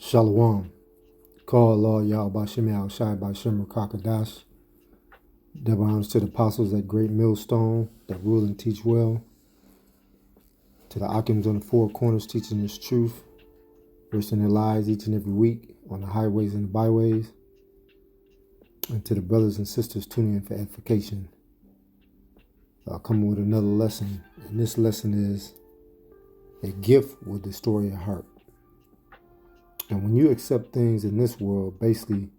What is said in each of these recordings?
Shalom. Call Allah Yahweh Shemi Shai by Shemar Kakadash. Double honors to the apostles at Great Millstone that rule and teach well. To the Akims on the four corners teaching this truth, risking their lives each and every week on the highways and the byways. And to the brothers and sisters tuning in for edification. I'll come with another lesson. And this lesson is a gift will destroy your heart. And when you accept things in this world, basically,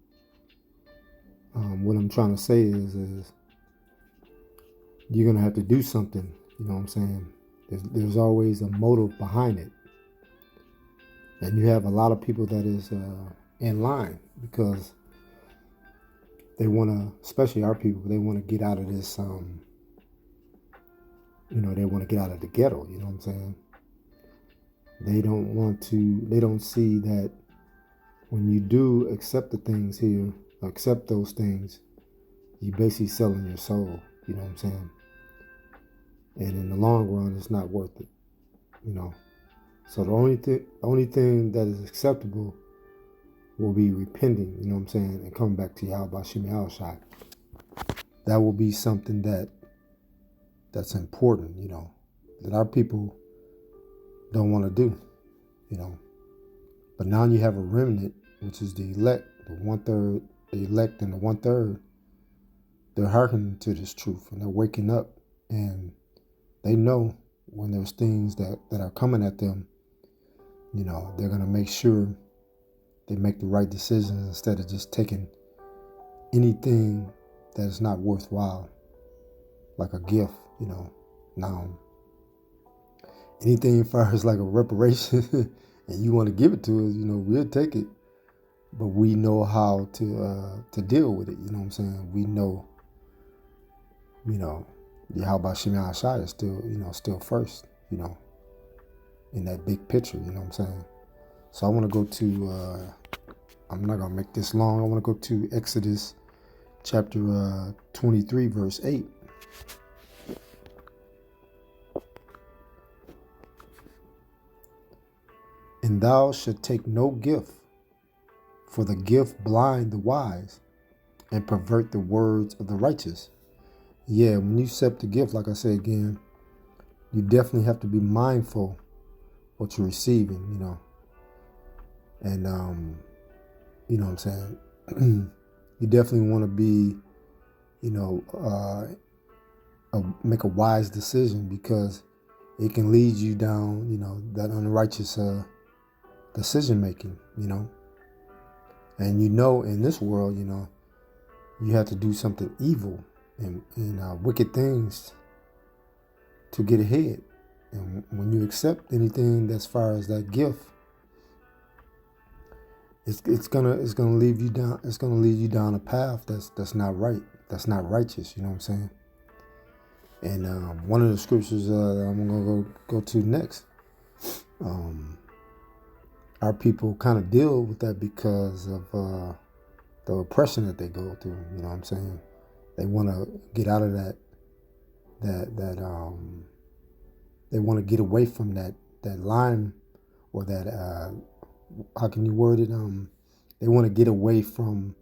what I'm trying to say is you're going to have to do something. You know what I'm saying? There's always a motive behind it. And you have a lot of people that is in line because they want to, especially our people, they want to get out of this, they want to get out of the ghetto. You know what I'm saying? They don't see that when you do accept the things here, accept those things, you basically selling your soul. You know what I'm saying? And in the long run, it's not worth it. So the only thing that is acceptable will be repenting. You know what I'm saying, and coming back to Yahweh Shemi Shai. That will be something that's important. That our people don't want to do. But now you have a remnant, which is the elect, the 1/3, the elect and the 1/3. They're hearkening to this truth and they're waking up, and they know when there's things that are coming at them, they're going to make sure they make the right decisions instead of just taking anything that is not worthwhile, like a gift, Now, anything as far as like a reparation and you want to give it to us, we'll take it. But we know how to deal with it, you know what I'm saying? We know, Yahweh Shemi Shai is still first, in that big picture, you know what I'm saying? So I want to go to, I'm not going to make this long. I want to go to Exodus chapter 23, verse 8. And thou shalt take no gift, for the gift blind the wise and pervert the words of the righteous. Yeah, when you accept the gift, like I say again, you definitely have to be mindful what you're receiving, And, you know what I'm saying? You definitely want to be, make a wise decision, because it can lead you down, that unrighteous decision making, And in this world, you have to do something evil and wicked things to get ahead. And when you accept anything as far as that gift, it's gonna lead you down. It's gonna lead you down a path that's not right. That's not righteous. You know what I'm saying? And one of the scriptures that I'm gonna go to next. Our people kind of deal with that because of the oppression that they go through. You know what I'm saying? They want to get out of that they want to get away from that line, or that how can you word it? They want to get away from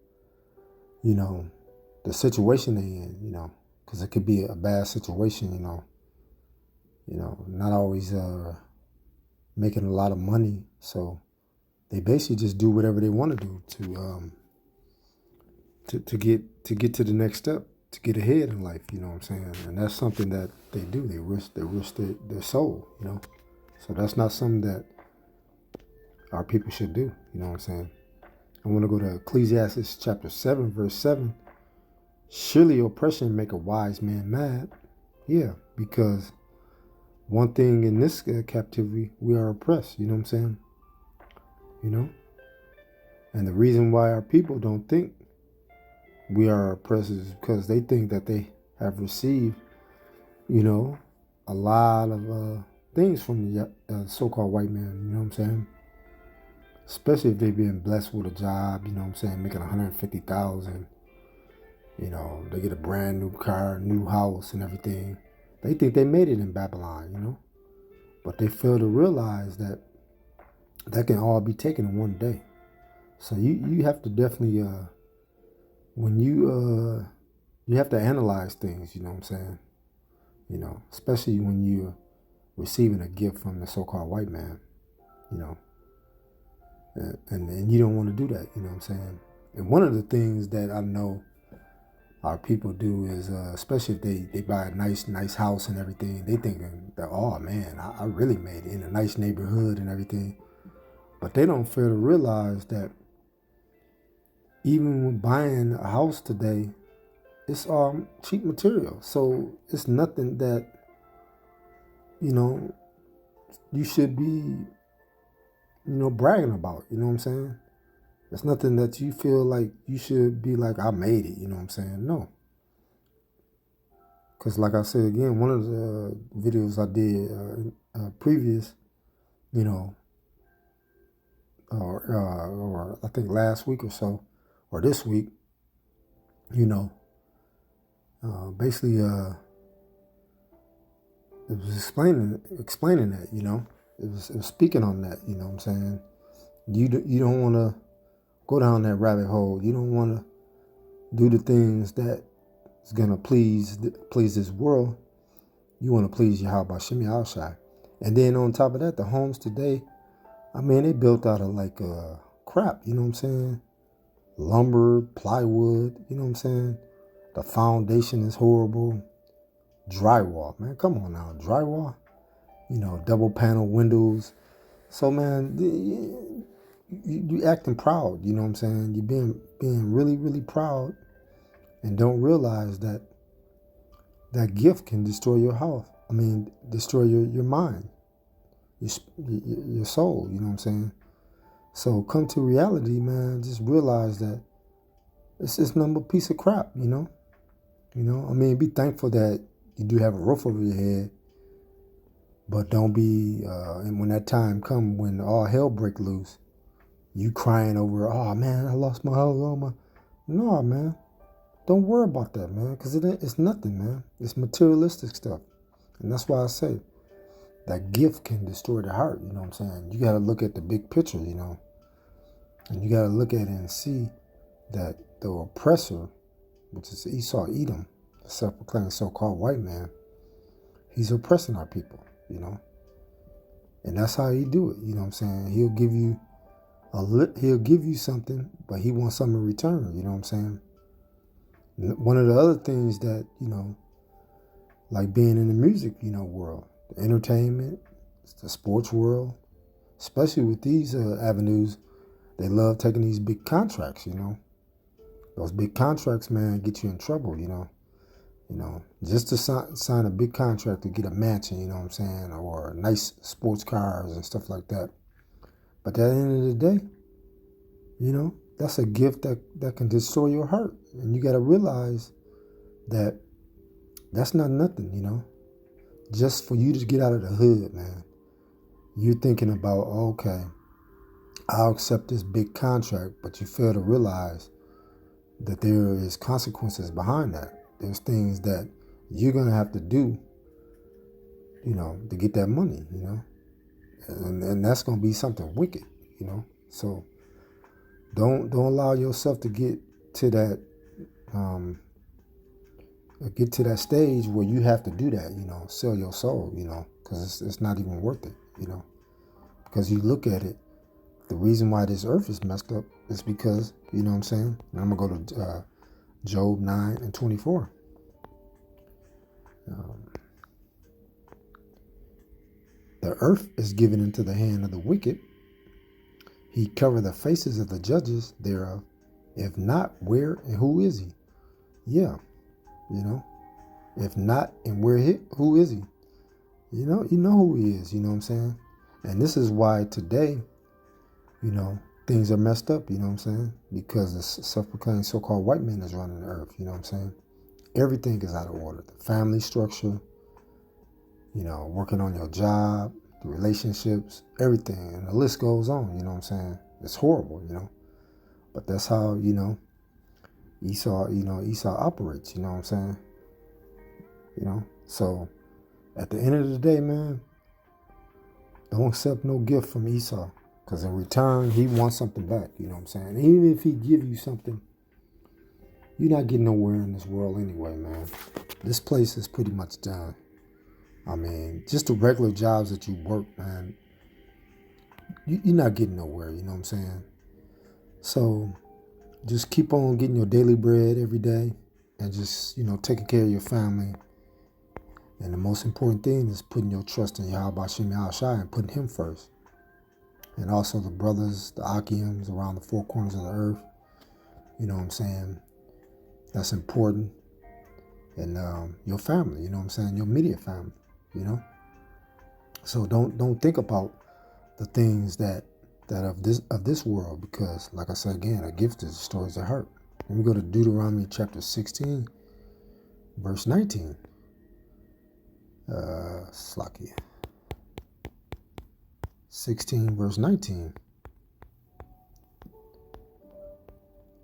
the situation they in, because it could be a bad situation, not always making a lot of money. So they basically just do whatever they want to do to get to the next step, to get ahead in life. You know what I'm saying? And that's something that they do. They risk their soul. So that's not something that our people should do. You know what I'm saying? I want to go to Ecclesiastes chapter 7, verse 7. Surely oppression make a wise man mad. Yeah, because one thing in this captivity, we are oppressed. You know what I'm saying? And the reason why our people don't think we are oppressed is because they think that they have received, a lot of things from the so-called white man. You know what I'm saying? Especially if they've been blessed with a job, you know what I'm saying, making $150,000. They get a brand new car, new house and everything. They think they made it in Babylon, But they fail to realize that can all be taken in one day. So you have to definitely when you have to analyze things, you know what I'm saying? You know, especially when you're receiving a gift from the so-called white man, you know, and you don't want to do that, you know what I'm saying? And one of the things that I know our people do is, especially if they buy a nice house and everything, they thinking that, oh man, I really made it in a nice neighborhood and everything. But they don't fail to realize that even when buying a house today, it's cheap material. So it's nothing that, you know, you should be, bragging about. You know what I'm saying? It's nothing that you feel like you should be like, I made it. You know what I'm saying? No. Because like I said again, one of the videos I did previous, you know, or I think last week or so, or this week, you know, basically it was explaining that, you know, it was speaking on that, you know what I'm saying? You don't want to go down that rabbit hole. You don't want to do the things that is gonna please this world. You want to please Yahweh Shemi Al-Shai. And then on top of that, the homes today, I mean, they built out of like crap, you know what I'm saying? Lumber, plywood, you know what I'm saying? The foundation is horrible. Drywall, man, come on now, drywall. You know, double panel windows. So man, you acting proud, you know what I'm saying? You being really, really proud, and don't realize that that gift can destroy your health. I mean, destroy your mind, your soul, you know what I'm saying? So come to reality, man. Just realize that it's just nothing but a piece of crap, you know? You know, I mean, be thankful that you do have a roof over your head, but don't be, and when that time come, when all hell break loose, you crying over, oh man, I lost my house, no, man. Don't worry about that, man, because it's nothing, man. It's materialistic stuff. And that's why I say that gift can destroy the heart, you know what I'm saying? You got to look at the big picture, you know, and you got to look at it and see that the oppressor, which is Esau Edom, the self-proclaimed so-called white man, he's oppressing our people, you know. And that's how he do it, you know what I'm saying? He'll give you something, but he wants something in return, you know what I'm saying? One of the other things that, you know, like being in the music, you know, world, the entertainment, the sports world, especially with these avenues, they love taking these big contracts, you know. Those big contracts, man, get you in trouble, you know. You know, just to sign a big contract to get a mansion, you know what I'm saying, or nice sports cars and stuff like that. But at the end of the day, you know, that's a gift that can destroy your heart. And you got to realize that that's not nothing, you know. Just for you to get out of the hood, man. You're thinking about, okay, I'll accept this big contract, but you fail to realize that there is consequences behind that. There's things that you're going to have to do, you know, to get that money, you know. And that's going to be something wicked, you know. So don't allow yourself to get to that stage where you have to do that, you know, sell your soul, you know, because it's not even worth it, you know. Because you look at it, the reason why this earth is messed up is because, you know what I'm saying? And I'm going to go to Job 9:24. The earth is given into the hand of the wicked. He covered the faces of the judges thereof. If not, where and who is he? Yeah, you know. If not, and who is he? You know who he is, you know what I'm saying? And this is why today, you know, things are messed up, you know what I'm saying? Because the self-proclaimed so-called white man is running the earth, you know what I'm saying? Everything is out of order. The family structure, you know, working on your job, the relationships, everything. And the list goes on, you know what I'm saying? It's horrible, you know? But that's how, you know, Esau operates, you know what I'm saying? You know? So at the end of the day, man, don't accept no gift from Esau. Because in return, he wants something back. You know what I'm saying? Even if he give you something, you're not getting nowhere in this world anyway, man. This place is pretty much done. I mean, just the regular jobs that you work, man, you're not getting nowhere. You know what I'm saying? So just keep on getting your daily bread every day and just, taking care of your family. And the most important thing is putting your trust in Yahweh Shem Shai and putting him first. And also the brothers, the Akims around the four corners of the earth. You know what I'm saying? That's important. And your family, you know what I'm saying? Your immediate family, So don't think about the things that of this world, because like I said again, a gift is stories of hurt. Let me go to Deuteronomy chapter 16, verse 19. Slakia. 16 verse 19.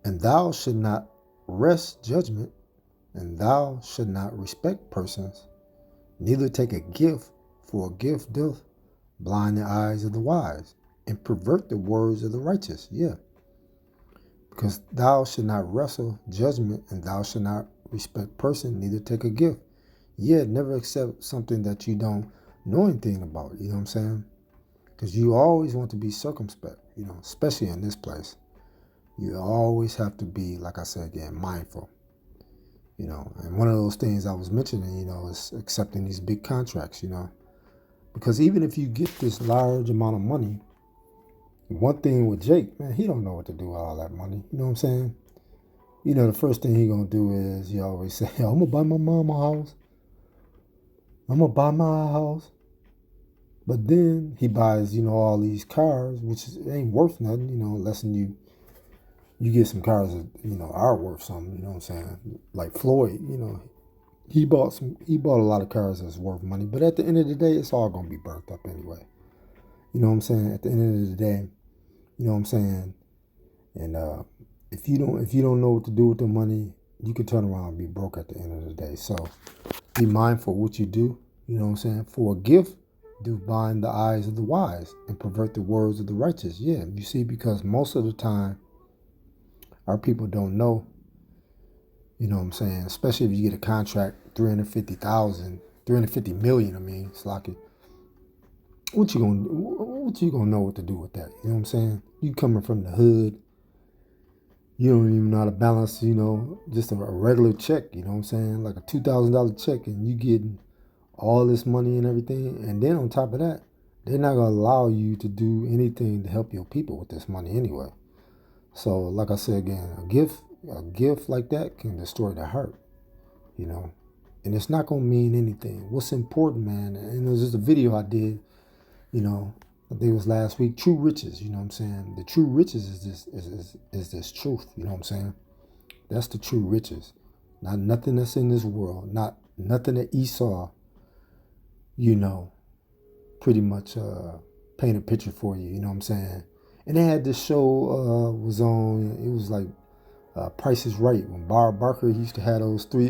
And thou should not wrest judgment, and thou should not respect persons, neither take a gift, for a gift doth blind the eyes of the wise, and pervert the words of the righteous. Yeah. Because thou should not wrestle judgment, and thou should not respect person, neither take a gift. Yeah, never accept something that you don't know anything about. You know what I'm saying? Because you always want to be circumspect, especially in this place. You always have to be, like I said again, mindful. And one of those things I was mentioning, is accepting these big contracts, Because even if you get this large amount of money, one thing with Jake, man, he don't know what to do with all that money. You know what I'm saying? The first thing he gonna do is he always say, I'm gonna buy my mama a house. I'm gonna buy my house. But then he buys, all these cars, which ain't worth nothing, unless you get some cars that, are worth something, you know what I'm saying? Like Floyd, he bought a lot of cars that's worth money, but at the end of the day, it's all gonna be burnt up anyway. You know what I'm saying? At the end of the day, you know what I'm saying? And if you don't know what to do with the money, you can turn around and be broke at the end of the day. So be mindful of what you do, you know what I'm saying? For a gift, do blind the eyes of the wise and pervert the words of the righteous. Yeah, you see, because most of the time, our people don't know, you know what I'm saying? Especially if you get a contract, 350 million, it's like, what you gonna know what to do with that? You know what I'm saying? You coming from the hood, you don't even know how to balance, just a regular check, you know what I'm saying? Like a $2,000 check, and you getting all this money and everything. And then on top of that, they're not going to allow you to do anything to help your people with this money anyway. So like I said again, a gift like that can destroy the heart, and it's not going to mean anything. What's important, man, and it was just a video I did, I think it was last week, true riches, you know what I'm saying? The true riches is this truth, you know what I'm saying? That's the true riches. Not nothing that's in this world, not nothing that Esau, pretty much paint a picture for you, you know what I'm saying? And they had this show was on, it was like Price is Right, when Barker, he used to have those three,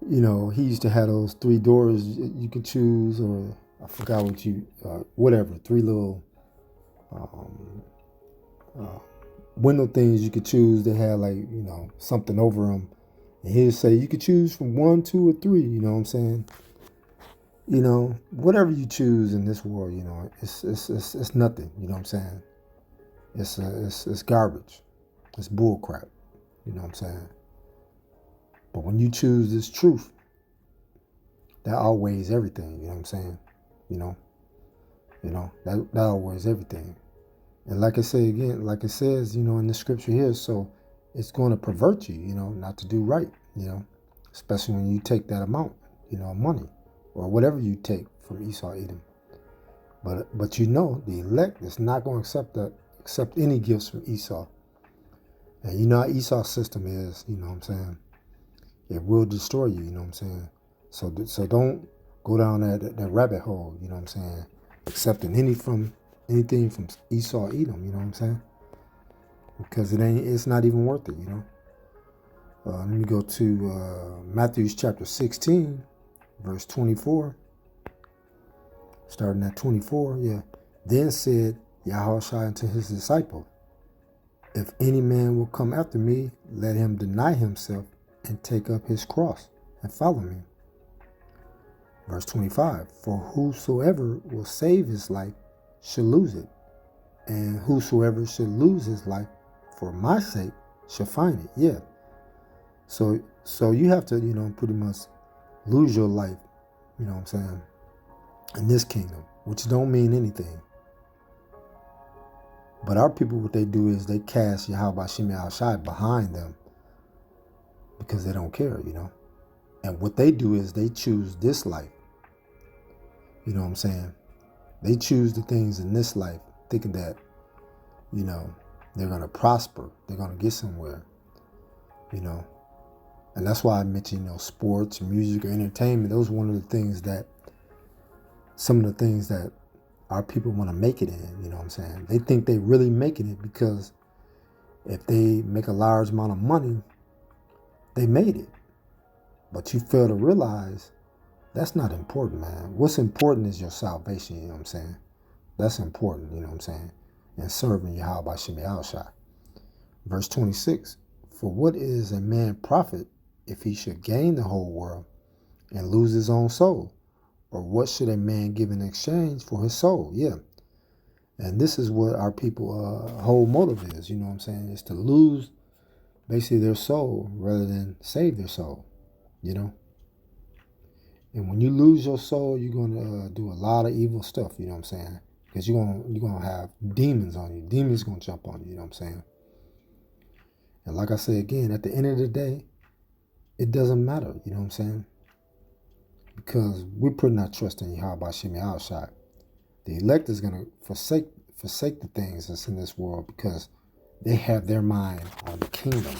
he used to have those three doors you could choose, or I forgot whatever, three little window things you could choose. They had like, something over them. And he'd say you could choose from 1, 2, or 3, you know what I'm saying? Whatever you choose in this world, it's nothing, you know what I'm saying? It's garbage. It's bull crap, you know what I'm saying? But when you choose this truth, that outweighs everything, you know what I'm saying? That outweighs everything. And like I say again, like it says, in the scripture here, so it's going to pervert you, not to do right, especially when you take that amount, of money, or whatever you take from Esau Edom. But the elect is not going to accept any gifts from Esau. And you know how Esau's system is, you know what I'm saying? It will destroy you, you know what I'm saying? So don't go down that rabbit hole, you know what I'm saying? Accepting anything from Esau Edom, you know what I'm saying? Because it's not even worth it, Let me go to Matthew chapter 16, verse 24. Starting at 24, yeah. Then said Yahushua unto his disciples, if any man will come after me, let him deny himself and take up his cross and follow me. Verse 25, for whosoever will save his life shall lose it, and whosoever should lose his life for my sake shall find it. Yeah. So you have to, pretty much lose your life, what I'm saying, in this kingdom, which don't mean anything. But our people, what they do is they cast Yahweh Shem Shai behind them because they don't care, And what they do is they choose this life. You know what I'm saying? They choose the things in this life thinking that, they're going to prosper. They're going to get somewhere, And that's why I mentioned, sports, music, or entertainment. Those are some of the things that our people want to make it in, you know what I'm saying? They think they really making it because if they make a large amount of money, they made it. But you fail to realize that's not important, man. What's important is your salvation, you know what I'm saying? That's important, you know what I'm saying? And serving Yahweh Shem Shai. Verse 26, for what is a man profit if he should gain the whole world and lose his own soul? Or what should a man give in exchange for his soul? Yeah. And this is what our people whole motive is, you know what I'm saying? Is to lose basically their soul rather than save their soul, And when you lose your soul, you're going to do a lot of evil stuff, you know what I'm saying? Because you're going to have demons on you. Demons going to jump on you, you know what I'm saying? And like I say again, at the end of the day, it doesn't matter, you know what I'm saying? Because we're putting our trust in Yahweh Shem Shai. The elect is going to forsake the things that's in this world because they have their mind on the kingdom.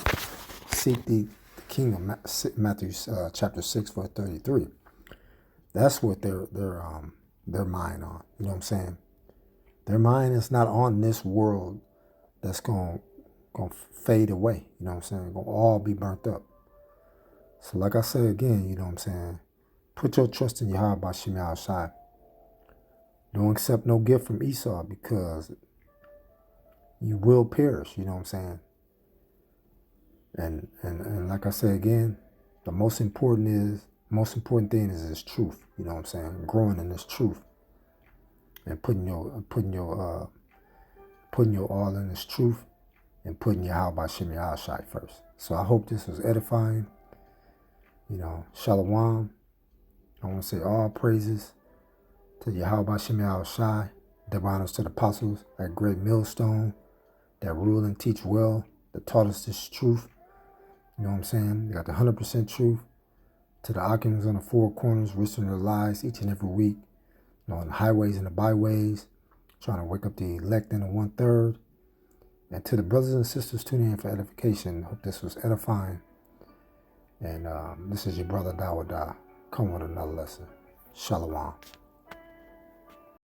Seek the kingdom, Matthew chapter 6, verse 33. That's what their mind on. You know what I'm saying? Their mind is not on this world that's going to fade away. You know what I'm saying? Going to all be burnt up. So like I say again, you know what I'm saying? Put your trust in Yahweh Shem Shai. Don't accept no gift from Esau because you will perish, you know what I'm saying? And like I say again, the most important thing is this truth, you know what I'm saying? Growing in this truth and putting your all in this truth and putting Yahweh Shem Shai first. So I hope this was edifying. Shalom. I want to say all praises to Yahweh Shem Shai, double honors to the apostles, that great millstone, that rule and teach well, that taught us this truth. You know what I'm saying? They got the 100% truth. To the occupants on the four corners, risking their lives each and every week, on the highways and the byways, trying to wake up the elect in the 1/3. And to the brothers and sisters tuning in for edification, hope this was edifying. And this is your brother Dawadah. Come with another lesson. Shalom.